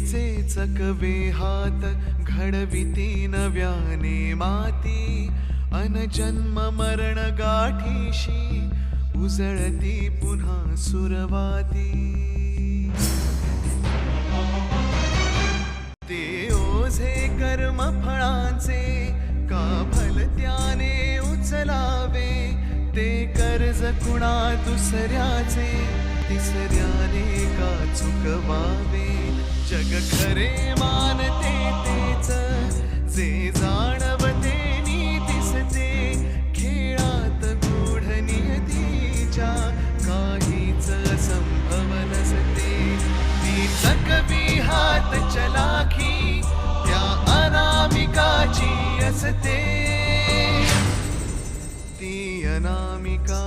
तिचे चकवे हात घडविती नव्याने माती अन जन्म मरण गाठीशी उजळती पुन्हा सुरवाती ते ओझे कर्म फळांचे का भलत्याने उचलावे ते कर्ज कुणा दुसऱ्याचे तिसऱ्याने का चुकवावे जग खरे मानते तेच जे जाणवते नीतिसते खेळात गूढ नियतीच्या काहीच असंभव नसते ती चकवी हात चलाखी त्या अनामिकाची असते ती अनामिका